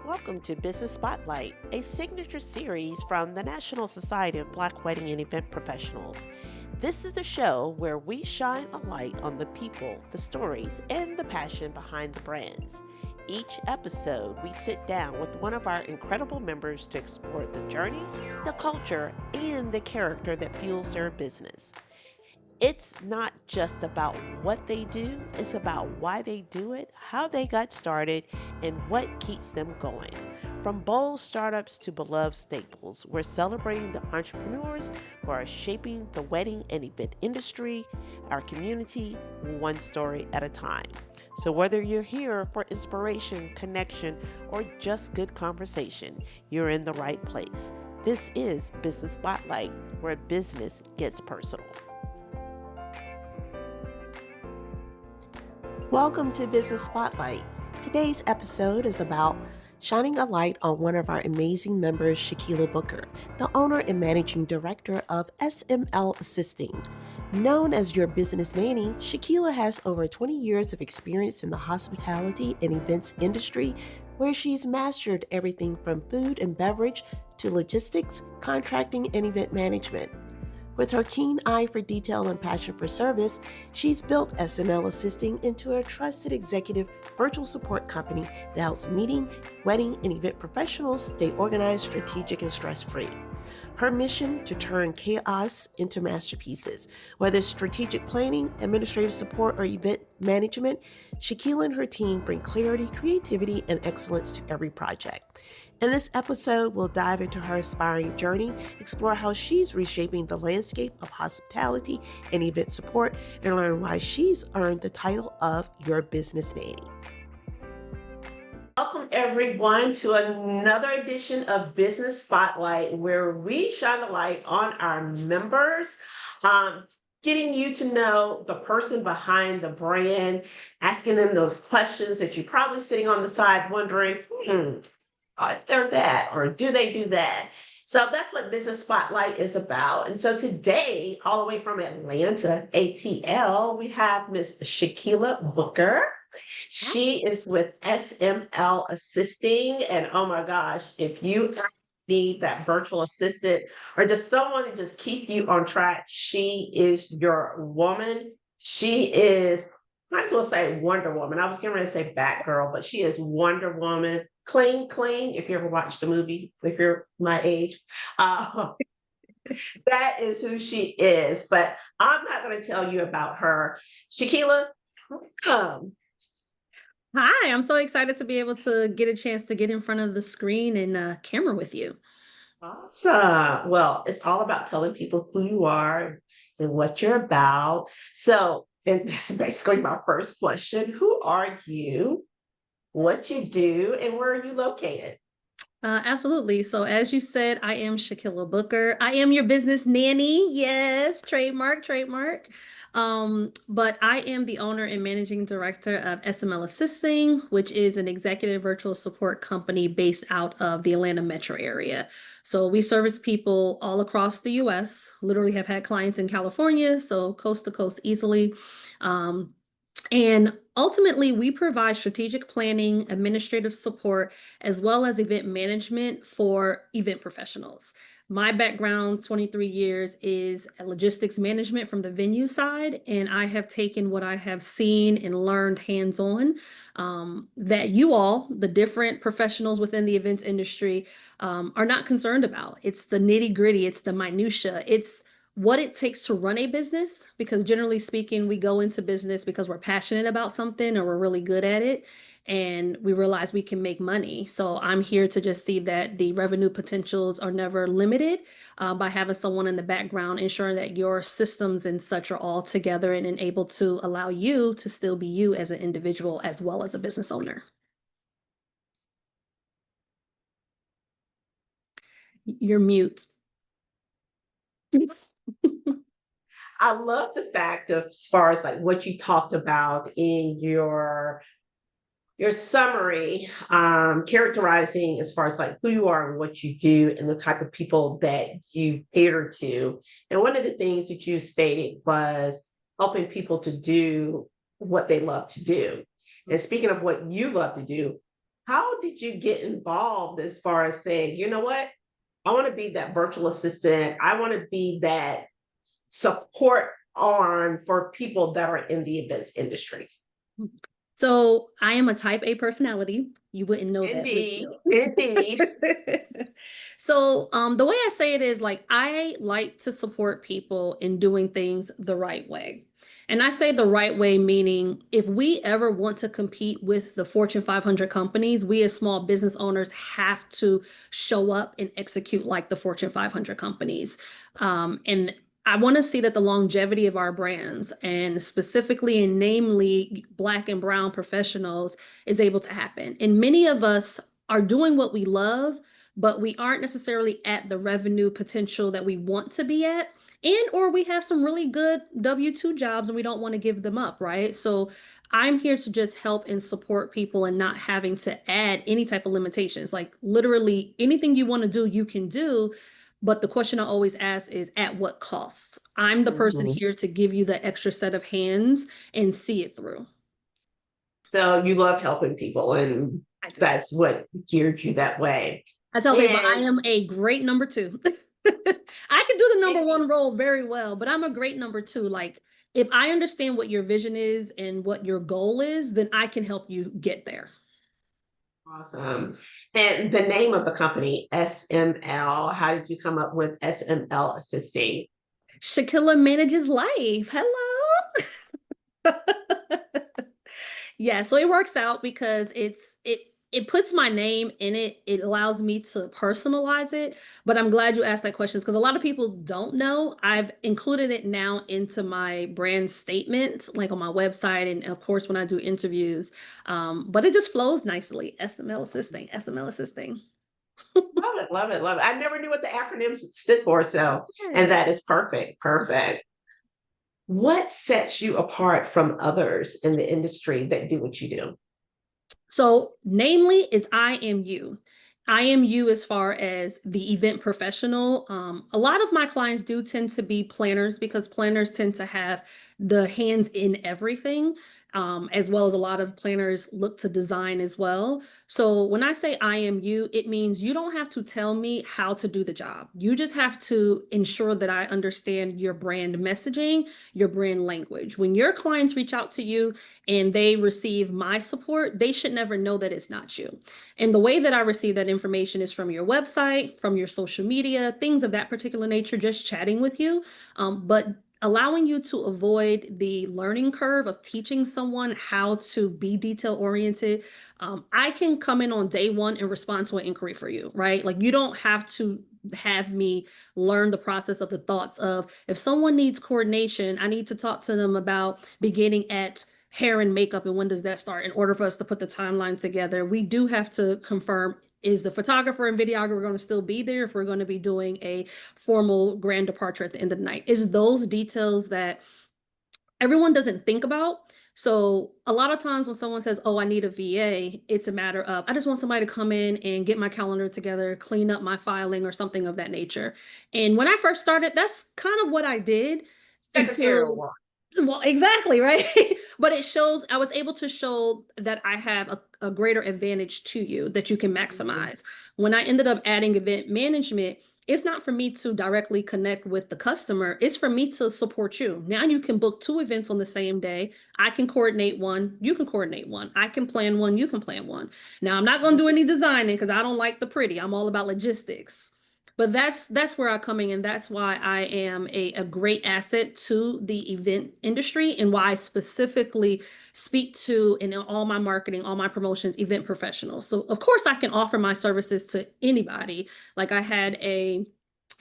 Welcome to Business Spotlight, a signature series from the National Society of Black Wedding and Event Professionals. This is the show where we shine a light on the people, the stories, and the passion behind the brands. Each episode, we sit down with one of our incredible members to explore the journey, the culture, and the character that fuels their business. It's not just about what they do, it's about why they do it, how they got started, and what keeps them going. From bold startups to beloved staples, we're celebrating the entrepreneurs who are shaping the wedding and event industry, our community, one story at a time. So, whether you're here for inspiration, connection, or just good conversation, you're in the right place. This is Business Spotlight, where business gets personal. Welcome to Business Spotlight. Today's episode is about shining a light on one of our amazing members, Shakila Booker, the owner and managing director of SML Assisting. Known as Your Business Nanny, Shakila has over 20 years of experience in the hospitality and events industry, where she's mastered everything from food and beverage to logistics, contracting, and event management. With her keen eye for detail and passion for service, she's built SML Assisting into a trusted executive virtual support company that helps meeting, wedding, and event professionals stay organized, strategic, and stress-free. Her mission to turn chaos into masterpieces. Whether it's strategic planning, administrative support, or event management, Shakila and her team bring clarity, creativity, and excellence to every project. In this episode, we'll dive into her inspiring journey, explore how she's reshaping the landscape of hospitality and event support, and learn why she's earned the title of Your Business Nanny. Welcome, everyone, to another edition of Business Spotlight, where we shine a light on our members, getting you to know the person behind the brand, asking them those questions that you're probably sitting on the side wondering, they're that, or do they do that? So that's what Business Spotlight is about. And so today, all the way from Atlanta, ATL, we have Miss Shakila Booker. She is with SML Assisting. And oh my gosh, if you need that virtual assistant or just someone to just keep you on track, she is your woman. She is, might as well say Wonder Woman. I was getting ready to say Batgirl, but she is Wonder Woman. Clean, clean. If you ever watched the movie, if you're my age, that is who she is. But I'm not going to tell you about her. Shakila, welcome. Hi, I'm so excited to be able to get a chance to get in front of the screen and camera with you. Awesome. Well, it's all about telling people who you are and what you're about. So, and this is basically my first question. Who are you? What you do, and where are you located? Absolutely. So, as you said, I am Shakila Booker. I am your business nanny. Yes, trademark, trademark. But I am the owner and managing director of SML Assisting, which is an executive virtual support company based out of the Atlanta metro area. So we service people all across the US, literally have had clients in California, so coast to coast easily. Um, And ultimately, we provide strategic planning, administrative support, as well as event management for event professionals. My background, 23 years, is logistics management from the venue side. And I have taken what I have seen and learned hands on, that you all, the different professionals within the events industry, are not concerned about. It's the nitty gritty, it's the minutia, it's what it takes to run a business, because generally speaking, we go into business because we're passionate about something or we're really good at it and we realize we can make money. So I'm here to just see that the revenue potentials are never limited, by having someone in the background ensuring that your systems and such are all together and able to allow you to still be you as an individual as well as a business owner. You're mute. I love the fact of as far as like what you talked about in your summary, characterizing as far as like who you are and what you do and the type of people that you cater to. And one of the things that you stated was helping people to do what they love to do. And speaking of what you love to do, How did you get involved as far as saying, you know what? I want to be that virtual assistant. I want to be that support arm for people that are in the events industry. So I am a type A personality. You wouldn't know that, would Indeed, you? indeed. So the way I say it is like I like to support people in doing things the right way. And I say the right way, meaning if we ever want to compete with the Fortune 500 companies, we as small business owners have to show up and execute like the Fortune 500 companies. And I want to see that the longevity of our brands and specifically and namely Black and Brown professionals is able to happen. And many of us are doing what we love, but we aren't necessarily at the revenue potential that we want to be at. And or we have some really good W-2 jobs and we don't want to give them up, right? So I'm here to just help and support people and not having to add any type of limitations. Like literally anything you want to do, you can do. But the question I always ask is at what cost? I'm the person Mhm. here to give you the extra set of hands and see it through. So you love helping people, and I do. that's what geared you that way. I tell people I And am a great number two. I can do the number it- one role very well, but I'm a great number two. Like if I understand what your vision is and what your goal is, then I can help you get there. awesome. And the name of the company, SML, how did you come up with SML Assisting? Shakila manages life. Hello. Yeah, so it works out because it puts my name in it. It allows me to personalize it. But I'm glad you asked that question because a lot of people don't know. I've included it now into my brand statement, like on my website, and of course when I do interviews. But it just flows nicely. SML assisting, SML assisting. Love it, love it, love it. I never knew what the acronyms stood for, so and Yeah. that is perfect, perfect. What sets you apart from others in the industry that do what you do? So, namely, is I am you. I am you as far as the event professional. A lot of my clients do tend to be planners because planners tend to have the hands in everything, as well as a lot of planners look to design as well. So, when I say I am you, it means you don't have to tell me how to do the job. You just have to ensure that I understand your brand messaging, your brand language. When your clients reach out to you, and they receive my support, they should never know that it's not you. And the way that I receive that information is from your website, from your social media, things of that particular nature, just chatting with you. But allowing you to avoid the learning curve of teaching someone how to be detail oriented. I can come in on day one and respond to an inquiry for you, right? Like you don't have to have me learn the process of the thoughts of if someone needs coordination, I need to talk to them about beginning at hair and makeup and when does that start in order for us to put the timeline together. We do have to confirm is the photographer and videographer going to still be there if we're going to be doing a formal grand departure at the end of the night. Is those details that everyone doesn't think about. So a lot of times when someone says, oh, I need a VA, it's a matter of, I just want somebody to come in and get my calendar together, clean up my filing or something of that nature. And when I first started, that's kind of what I did Secretarial until work. well, exactly, right? But it shows I was able to show that I have a greater advantage to you that you can Mhm. maximize. When I ended up adding event management, it's not for me to directly connect with the customer, it's for me to support you. Now you can book two events on the same day. I can coordinate one, you can coordinate one. I can plan one, you can plan one. Now I'm not going to do any designing because I don't like the pretty. I'm all about logistics. But that's where I come in, and that's why I am a great asset to the event industry and why I specifically speak to in all my marketing, all my promotions, event professionals. So of course I can offer my services to anybody. Like I had a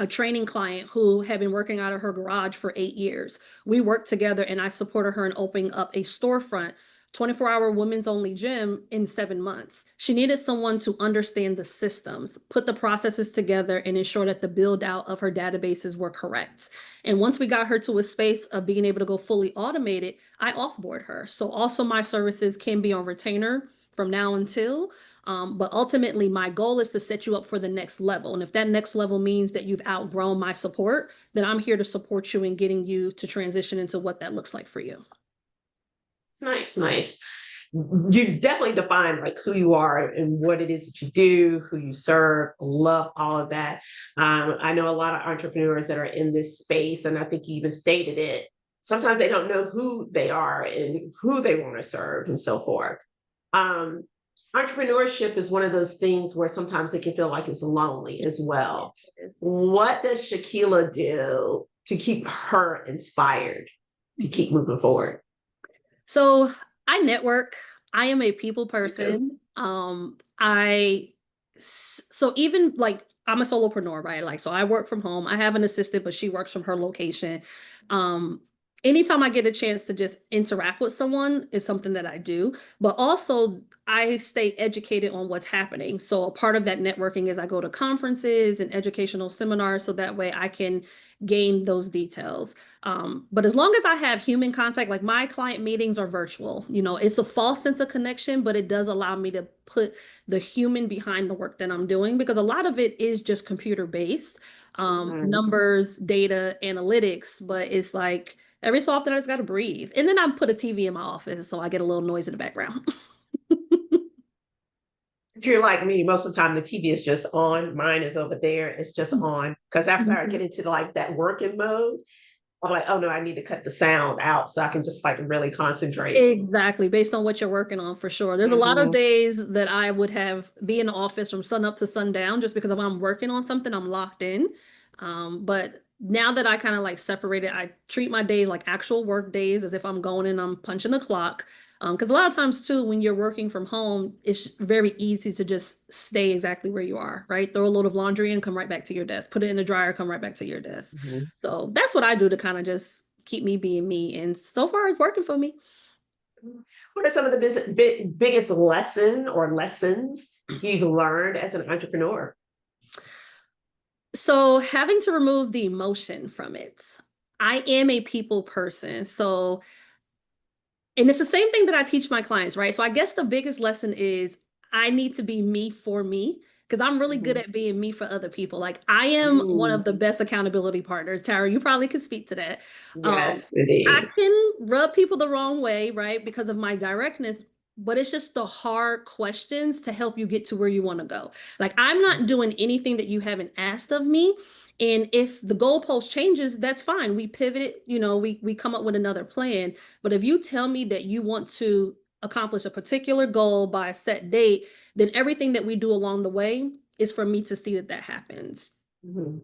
training client who had been working out of her garage for 8 years. We worked together and I supported her in opening up a storefront 24-hour women's only gym in 7 months. She needed someone to understand the systems, put the processes together, and ensure that the build out of her databases were correct. And once we got her to a space of being able to go fully automated, I offboard her. So also my services can be on retainer from now until. But ultimately, my goal is to set you up for the next level. And if that next level means that you've outgrown my support, then I'm here to support you in getting you to transition into what that looks like for you. Nice, nice. you definitely define like who you are and what it is that you do, who you serve. Love all of that. I know a lot of entrepreneurs that are in this space, and I think you even stated it. Sometimes they don't know who they are and who they want to serve and so forth. Um, Entrepreneurship is one of those things where sometimes it can feel like it's lonely as well. What does Shakila do to keep her inspired to keep moving forward? So I network. I am a people Okay. person. So even like I'm a solopreneur, right? Like, so I work from home. I have an assistant, but she works from her location. Um, Anytime I get a chance to just interact with someone is something that I do, but also I stay educated on what's happening. So a part of that networking is I go to conferences and educational seminars so that way I can gain those details. But as long as I have human contact, like my client meetings are virtual, it's a false sense of connection, but it does allow me to put the human behind the work that I'm doing because a lot of it is just computer based, Mhm. numbers, data, analytics, but it's like every so often I just got to breathe. And then I put a TV in my office so I get a little noise in the background. If you're like me, most of the time the TV is just on. Mine is over there. It's just on. Because after I get Mhm. into like that working mode, I'm like, oh no, I need to cut the sound out so I can just like really concentrate. Exactly, based on what you're working on for sure. There's a lot of Mhm. days that I would have be in the office from sun up to sundown just because if I'm working on something, I'm locked in. But now that I kind of like separate it, I treat my days like actual work days as if I'm going in, I'm punching a clock. Because a lot of times too, when you're working from home, it's very easy to just stay exactly where you are, right? Throw a load of laundry in, come right back to your desk. Put it in the dryer, come right back to your desk. Mhm. So that's what I do to kind of just keep me being me. And so far it's working for me. What are some of the biggest lesson or lessons you've learned as an entrepreneur? So having to remove the emotion from it. I am a people person. So, and it's the same thing that I teach my clients, right? So I guess the biggest lesson is I need to be me for me because I'm really good Mhm. at being me for other people. Like I am one Mm, of the best accountability partners. Tara, you probably could speak to that. Um, yes, I indeed. can rub people the wrong way, right? Because of my directness, but it's just the hard questions to help you get to where you want to go. Like I'm not doing anything that you haven't asked of me. And if the goalpost changes, that's fine. We pivot, we come up with another plan. But if you tell me that you want to accomplish a particular goal by a set date, then everything that we do along the way is for me to see that that happens. Mhm.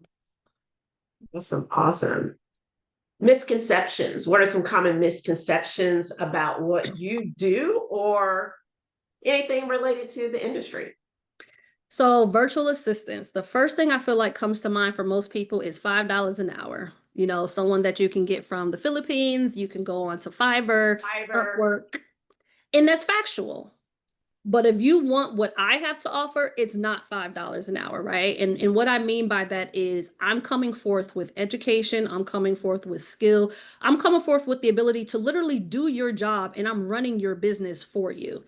Awesome, awesome. Misconceptions. What are some common misconceptions about what you do or anything related to the industry? So, virtual assistants, the first thing I feel like comes to mind for most people is $5 an hour. Someone that you can get from the Philippines, you can go on to Fiverr, Fiverr. Upwork, and that's factual. But if you want what I have to offer, it's not $5 an hour, right? And what I mean by that is I'm coming forth with education, I'm coming forth with skill, I'm coming forth with the ability to literally do your job, and I'm running your business for you.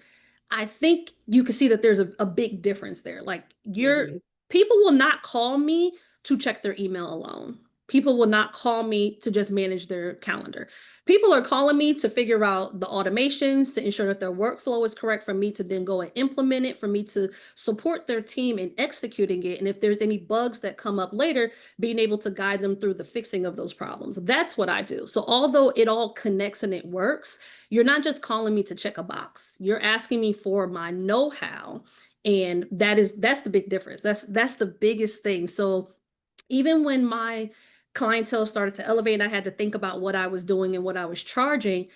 I think you can see that there's a big difference there. Like Mhm. people will not call me to check their email alone. People will not call me to just manage their calendar. People are calling me to figure out the automations, to ensure that their workflow is correct, for me to then go and implement it, for me to support their team in executing it. And if there's any bugs that come up later, being able to guide them through the fixing of those problems. That's what I do. So although it all connects and it works, you're not just calling me to check a box. You're asking me for my know-how. And that's the big difference. That's the biggest thing. So even when my clientele started to elevate and I had to think about what I was doing and what I was charging,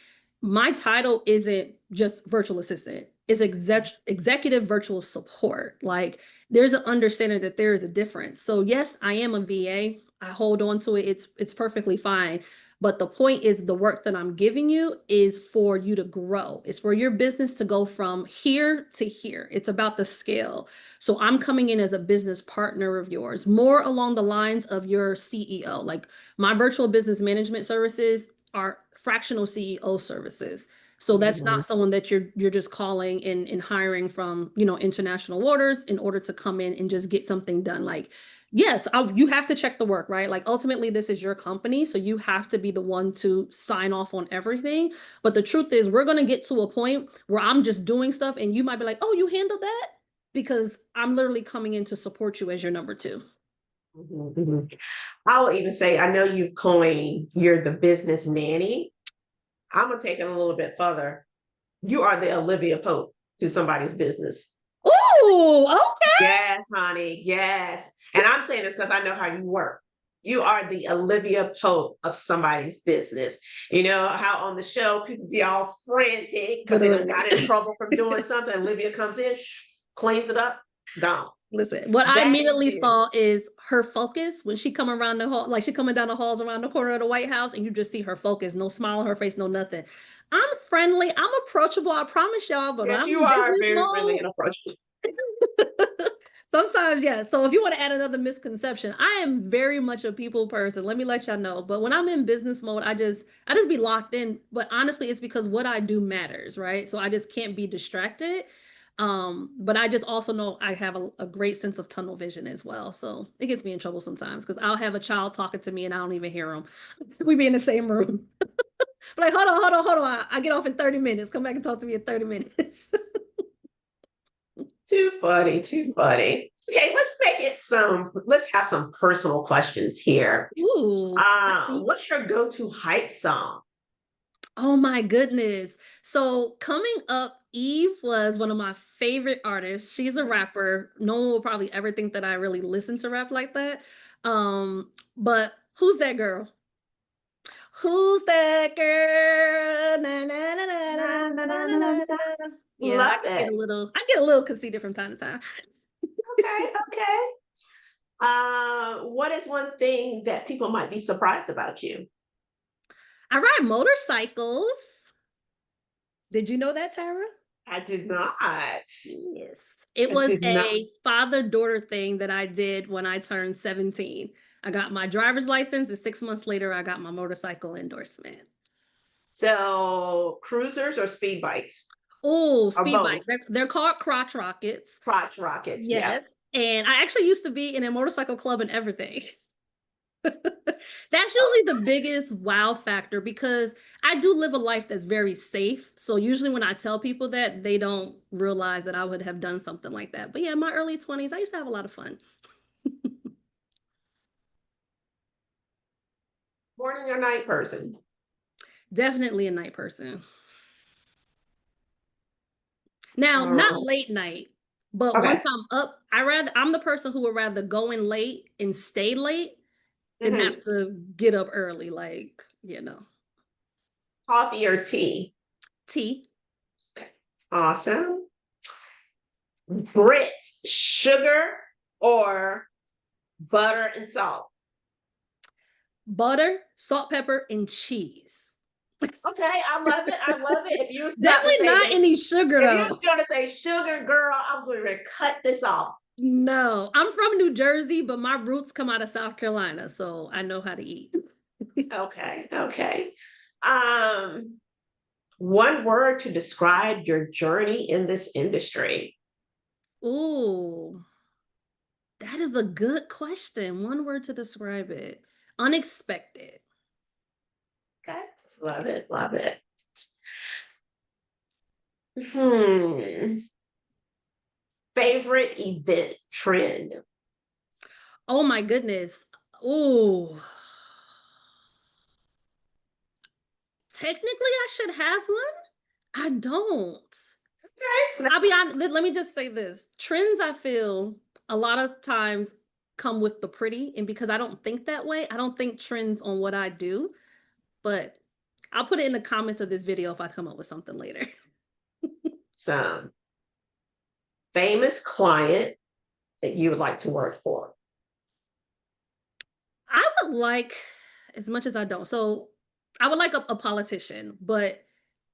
my title isn't just virtual assistant. It's executive virtual support. Like there's an understanding that there is a difference. So yes, I am a VA. I hold on to it. It's perfectly fine. But the point is the work that I'm giving you is for you to grow. It's for your business to go from here to here. It's about the scale. So I'm coming in as a business partner of yours, more along the lines of your CEO. Like my virtual business management services are fractional CEO services. So that's Mhm. not someone that you're just calling and hiring from, international waters in order to come in and just get something done. Like, yes, you have to check the work, right? Like ultimately this is your company, so you have to be the one to sign off on everything. But the truth is we're going to get to a point where I'm just doing stuff and you might be like, "Oh, you handled that?" Because I'm literally coming in to support you as your number two. Mhm, mhm. I will even say, I know you've coined you're the business nanny. I'm gonna take it a little bit further. You are the Olivia Pope to somebody's business. Ooh, okay. Yes, honey. Yes. And I'm saying this because I know how you work. You are the Olivia Pope of somebody's business. You know how on the show people be all frantic because they done Literally. got in trouble from doing something. Olivia comes in, cleans it up, gone. Listen, what I That is immediately you. saw is her focus when she come around the hall, like she coming down the halls around the corner of the White House, and you just see her focus, no smile on her face, no nothing. I'm friendly, I'm approachable, I promise y'all, but when Yes, I'm you in are business very friendly mode, and approachable. sometimes, yeah. So if you want to add another misconception, I am very much a people person. Let me let y'all know. But when I'm in business mode, I just be locked in. But honestly, it's because what I do matters, right? So I just can't be distracted. But I just also know I have a great sense of tunnel vision as well. So it gets me in trouble sometimes because I'll have a child talking to me and I don't even hear them. We be in the same room. But like, hold on, hold on, hold on. I get off in 30 minutes. Come back and talk to me in 30 minutes. Too funny, too funny. Okay, let's have some personal questions here. Ooh, I see. What's your go-to hype song? Oh my goodness. So coming up, Eve was one of my favorite artists. She's a rapper. No one will probably ever think that I really listen to rap like that. But who's that girl? Who's that girl? Na, na, na, na, Na, na, na, na, na, na, na, na, na. na, na. Yeah, Love it. I get a little conceited from time to time. Okay, okay. What is one thing that people might be surprised about you? I ride motorcycles. Did you know that, Tara? I did not. I Yes. It was did not. a father-daughter thing that I did when I turned 17. I got my driver's license, and 6 months later, I got my motorcycle endorsement. So, cruisers or speed bikes Oh, or speed both? bikes. They're called crotch rockets. Crotch rockets. Yeah. Yes. And I actually used to be in a motorcycle club and everything. That's Oh, usually the biggest wow factor because I do live a life that's very safe. So usually when I tell people that, they don't realize that I would have done something like that. But yeah, in my early 20s, I used to have a lot of fun. morning or night person? Definitely a night person. Now, not Um, late night, but once okay. I'm up, I'm the person who would rather go in late and stay late than have Mhm. to get up early, like, Coffee or tea? tea, Okay. Awesome. Grits, sugar or butter and salt? butter, salt, pepper, and cheese. Okay, I love it. I love it. If you was about to Definitely say not that, any sugar if you though. was going to say sugar, girl, I was going to cut this off. No, I'm from New Jersey, but my roots come out of South Carolina, so I know how to eat. Okay, okay. Um, one word to describe your journey in this industry. Ooh, that is a good question. One word to describe it. Unexpected. Okay, love it, love it. Hmm. Favorite event trend. Oh my goodness. Ooh. Technically, I should have one. I don't. Okay. I'll be honest. Let me just say this. Trends, I feel a lot of times come with the pretty. And because I don't think that way, I don't think trends on what I do. But I'll put it in the comments of this video if I come up with something later. Some famous client that you would like to work for. I would like, as much as I don't, so I would like a politician, but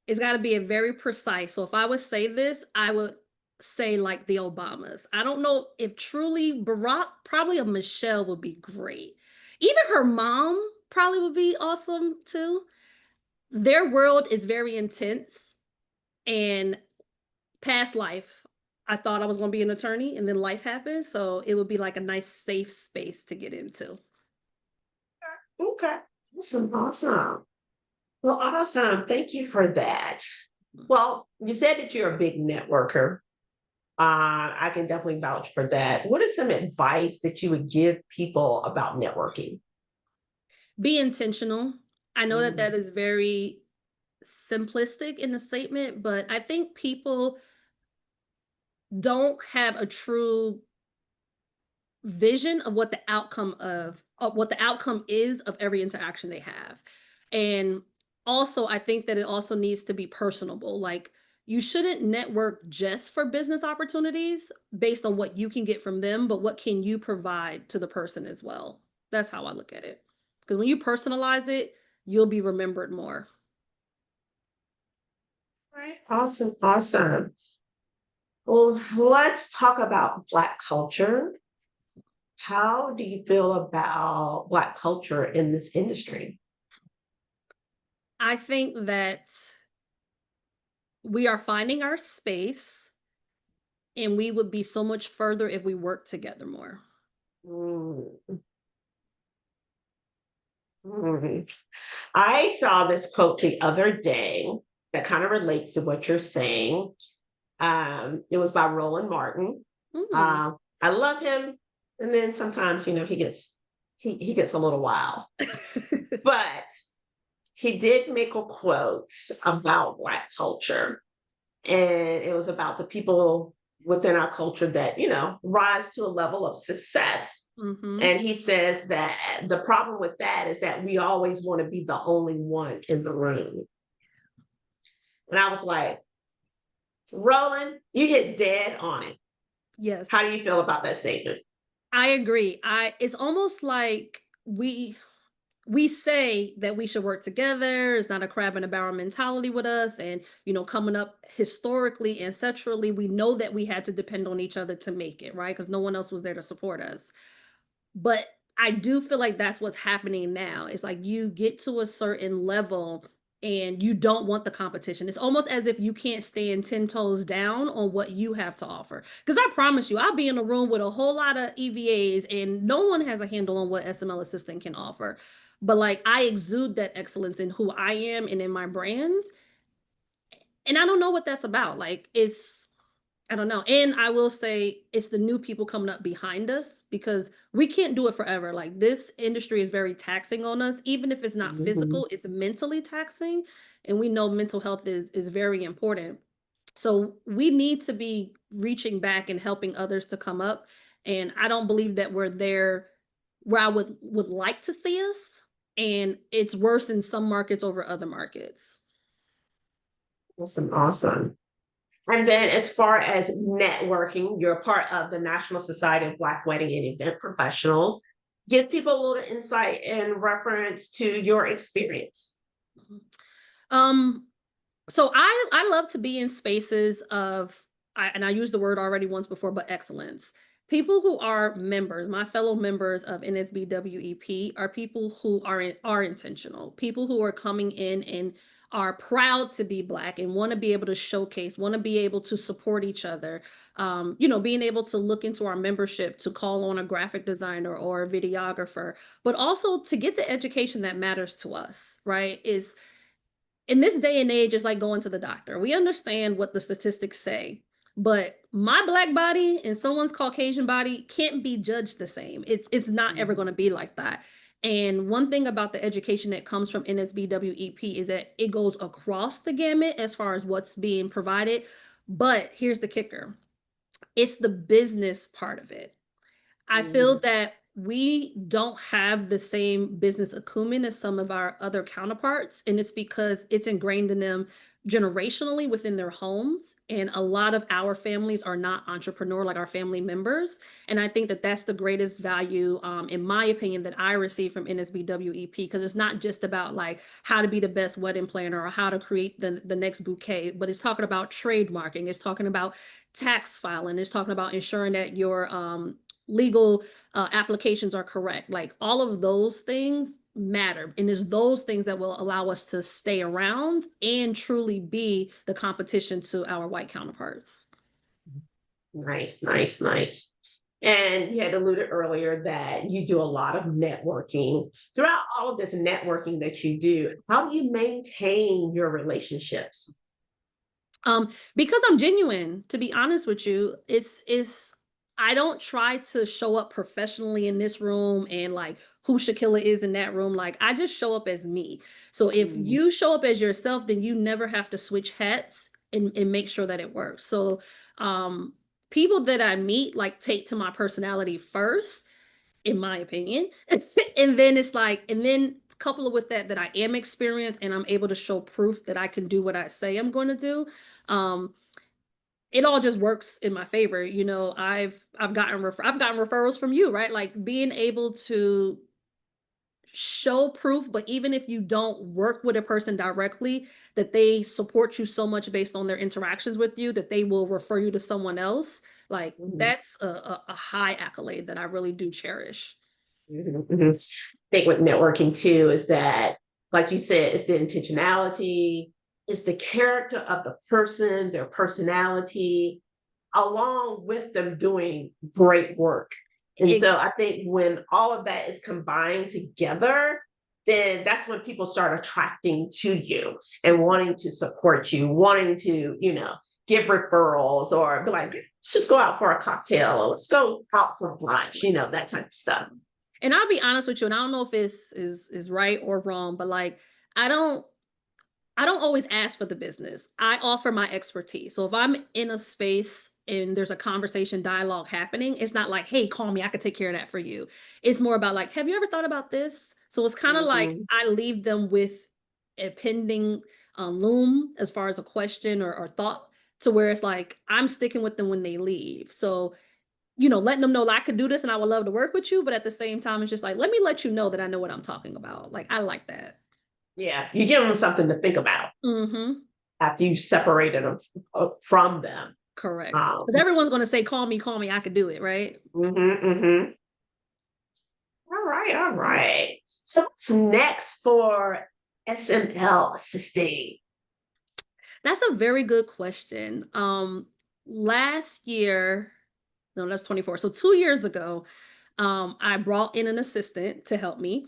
it's got to be a very precise. So if I would say this, I would say like the Obamas. I don't know if truly Barack, probably a Michelle would be great. Even her mom probably would be awesome too. Their world is very intense. And past life, I thought I was going to be an attorney, and then life happened. So it would be like a nice, safe space to get into. Okay. Awesome. Awesome. Well, awesome. Thank you for that. Well, you said that you're a big networker. I can definitely vouch for that. What is some advice that you would give people about networking? Be intentional. I know that Mm, that is very simplistic in the statement, but I think people don't have a true vision of what the outcome is of every interaction they have. And also I think that it also needs to be personable. Like, you shouldn't network just for business opportunities based on what you can get from them, but what can you provide to the person as well. That's how I look at it, because when you personalize it, you'll be remembered more. right. Awesome. Awesome. Well, let's talk about Black culture. How do you feel about Black culture in this industry? I think that we are finding our space, and we would be so much further if we worked together more. Mm, mhm. I saw this quote the other day that kind of relates to what you're saying. It was by Roland Martin. Mm. Um, I love him, and then sometimes, he gets a little wild. But he did make a quote about Black culture, and it was about the people within our culture that rise to a level of success. Mhm. And he says that the problem with that is that we always want to be the only one in the room. And I was like, Roland, you hit dead on it. How Yes, do you feel about that statement? I agree. I It's almost like we say that we should work together. It's not a crab in a barrel mentality with us. And, coming up historically, ancestrally, we know that we had to depend on each other to make it, right? Because no one else was there to support us. But I do feel like that's what's happening now. It's like you get to a certain level and you don't want the competition. It's almost as if you can't stand 10 toes down on what you have to offer. Because I promise you, I'll be in a room with a whole lot of EVAs and no one has a handle on what SML Assistant can offer. But like, I exude that excellence in who I am and in my brand. And I don't know what that's about. Like, I don't know. And I will say it's the new people coming up behind us, because we can't do it forever. Like, this industry is very taxing on us. Even if it's not Mhm. physical, it's mentally taxing. And we know mental health is very important. So we need to be reaching back and helping others to come up. And I don't believe that we're there where I would like to see us. And it's worse in some markets over other markets. Awesome, awesome. And then, as far as networking, you're a part of the National Society of Black Wedding and Event Professionals. Give people a little insight in reference to your experience. Um, So I love to be in spaces of, and I used the word already once before, but excellence. People who are members, my fellow members of NSBWEP, are people who are intentional. People who are coming in and are proud to be Black and want to be able to showcase, want to be able to support each other. Being able to look into our membership to call on a graphic designer or a videographer, but also to get the education that matters to us. Right? Is In this day and age, it's like going to the doctor. We understand what the statistics say, but my Black body and someone's Caucasian body can't be judged the same. It's not ever going Mhm. to be like that. And one thing about the education that comes from NSBWEP is that it goes across the gamut as far as what's being provided. But here's the kicker: it's the business part of it. I feel Mhm. that we don't have the same business acumen as some of our other counterparts, and it's because it's ingrained in them generationally within their homes. And a lot of our families are not entrepreneur like our family members. And I think that that's the greatest value, in my opinion, that I receive from NSBWEP, because it's not just about like how to be the best wedding planner or how to create the next bouquet, but it's talking about trademarking, it's talking about tax filing, it's talking about ensuring that your legal applications are correct. Like all of those things matter. And it's those things that will allow us to stay around and truly be the competition to our white counterparts. Nice, nice, nice. And you had alluded earlier that you do a lot of networking. Throughout all of this networking that you do, how do you maintain your relationships? Because I'm genuine, to be honest with you, it's I don't try to show up professionally in this room and like who Shakila is in that room. Like I just show up as me. So if Mm, you show up as yourself, then you never have to switch hats and make sure that it works. So um people that I meet like take to my personality first, in my opinion. And then it's like, and then couple it with that I am experienced and I'm able to show proof that I can do what I say I'm going to do. Um, it all just works in my favor. You know, I've gotten referrals from you, right? Like being able to show proof, but even if you don't work with a person directly, that they support you so much based on their interactions with you that they will refer you to someone else. Like mhm, that's a high accolade that I really do cherish. mhm, mhm. I think with networking too is that, like you said, it's the intentionality, it's the character of the person, their personality, along with them doing great work. And so I think when all of that is combined together, then that's when people start attracting to you and wanting to support you, wanting to, give referrals or be like, let's just go out for a cocktail or let's go out for brunch, that type of stuff. And I'll be honest with you, and I don't know if it's is right or wrong, but like I don't I don't always ask for the business. I offer my expertise. So if I'm in a space and there's a conversation dialogue happening, it's not like, hey, call me, I could take care of that for you. It's more about like, have you ever thought about this? So it's kind of like Mhm. I leave them with a pending loom as far as a question or thought to where it's like I'm sticking with them when they leave. So letting them know that I could do this and I would love to work with you, but at the same time, it's just like, let me let you know that I know what I'm talking about. Like, I like that. Yeah, you give them something to think about Mm-hmm. after you've separated them from them. Correct. Um, Because everyone's going to say, call me, I could do it, right? mhm, mhm. All right, all right. So what's next for SML Assisting? That's a very good question. Last year, no, that's 24. So 2 years ago, I brought in an assistant to help me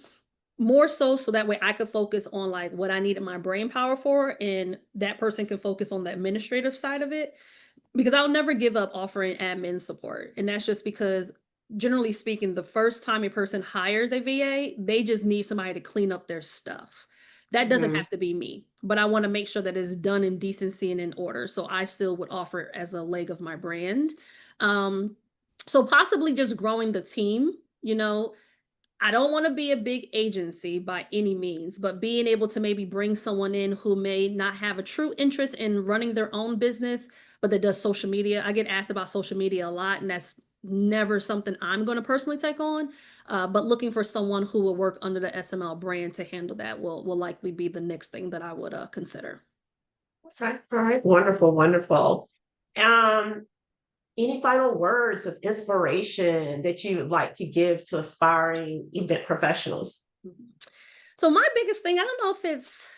more so that way I could focus on like what I needed my brain power for, and that person can focus on the administrative side of it. Because I'll never give up offering admin support. And that's just because, generally speaking, the first time a person hires a VA, they just need somebody to clean up their stuff. That doesn't Mhm, have to be me, but I want to make sure that it's done in decency and in order. So I still would offer it as a leg of my brand. Um, so possibly just growing the team, you know, I don't want to be a big agency by any means, but being able to maybe bring someone in who may not have a true interest in running their own business, but that does social media. I get asked about social media a lot, and that's never something I'm going to personally take on. But looking for someone who will work under the SML brand to handle that will likely be the next thing that I would consider. okay, all right. Wonderful, wonderful. Um, any final words of inspiration that you would like to give to aspiring event professionals? So my biggest thing, I don't know if it's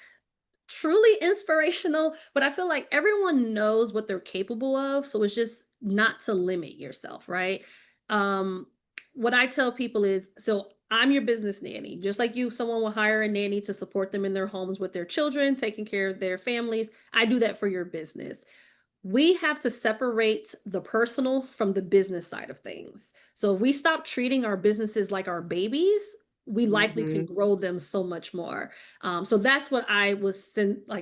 truly inspirational, but I feel like everyone knows what they're capable of, so it's just not to limit yourself, right? Um what I tell people is, so I'm your business nanny. Just like you, someone will hire a nanny to support them in their homes with their children, taking care of their families. I do that for your business. We have to separate the personal from the business side of things. So if we stop treating our businesses like our babies, we likely can Mhm, grow them so much more. So that's what I was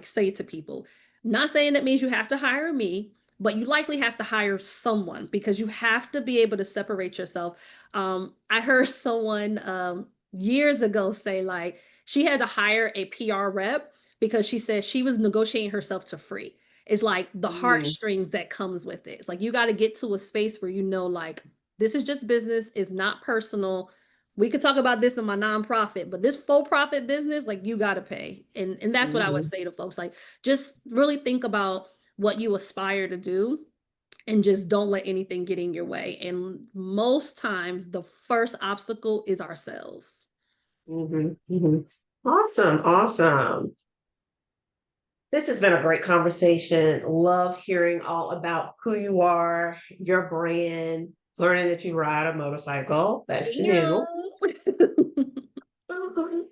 say to people. Not saying that means you have to hire me, but you likely have to hire someone because you have to be able to separate yourself. I heard someone years ago say like she had to hire a PR rep because she said she was negotiating herself to free. It's like the mhm, heartstrings that comes with it. It's like you got to get to a space where like this is just business, it's not personal. We could talk about this in my nonprofit, but this for profit business, like you got to pay. And that's what I would mhm, say to folks. Like just really think about what you aspire to do and just don't let anything get in your way. And most times, the first obstacle is ourselves. Mhm, mhm. Awesome, awesome. This has been a great conversation. Love hearing all about who you are, your brand, learning that you ride a motorcycle. That's Yeah. new. Mhm.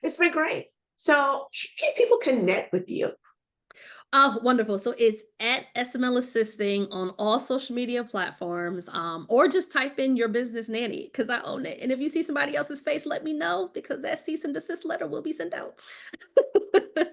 It's been great. So, how can people connect with you? Oh, wonderful. So it's at SML Assisting on all social media platforms, or just type in Your Business Nanny because I own it. And if you see somebody else's face, let me know because that cease and desist letter will be sent out. Do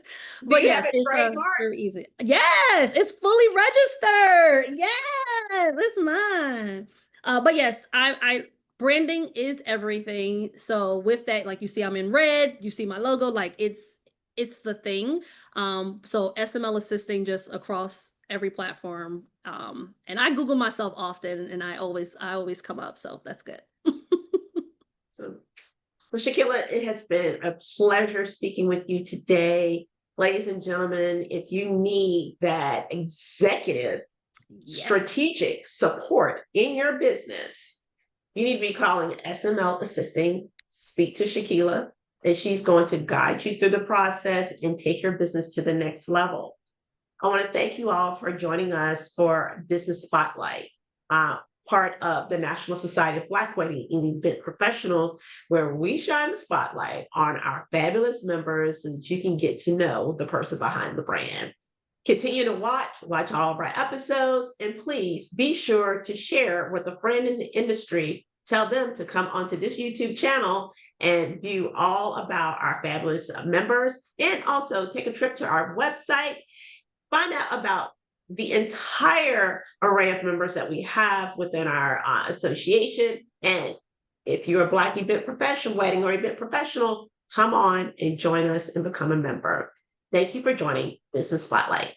But you have yes, it it's trademarked? very easy. Yes, it's fully registered. Yes, it's mine. But yes, I branding is everything. So with that, like you see, I'm in red. You see my logo. Like it's the thing. So SML assisting just across every platform. And I Google myself often, and I always come up. So that's good. So, well, Shakila, it has been a pleasure speaking with you today. Ladies and gentlemen, if you need that executive Yeah. strategic support in your business, you need to be calling SML Assisting, speak to Shakila, and she's going to guide you through the process and take your business to the next level. I want to thank you all for joining us for Business Spotlight, uh, part of the National Society of Black Wedding and Event Professionals, where we shine the spotlight on our fabulous members so that you can get to know the person behind the brand. Continue to watch all of our episodes, and please be sure to share with a friend in the industry. Tell them to come onto this YouTube channel and view all about our fabulous members, and also take a trip to our website. Find out about the entire array of members that we have within our association. And if you're a Black event professional, wedding or event professional, come on and join us and become a member. Thank you for joining Business Spotlight.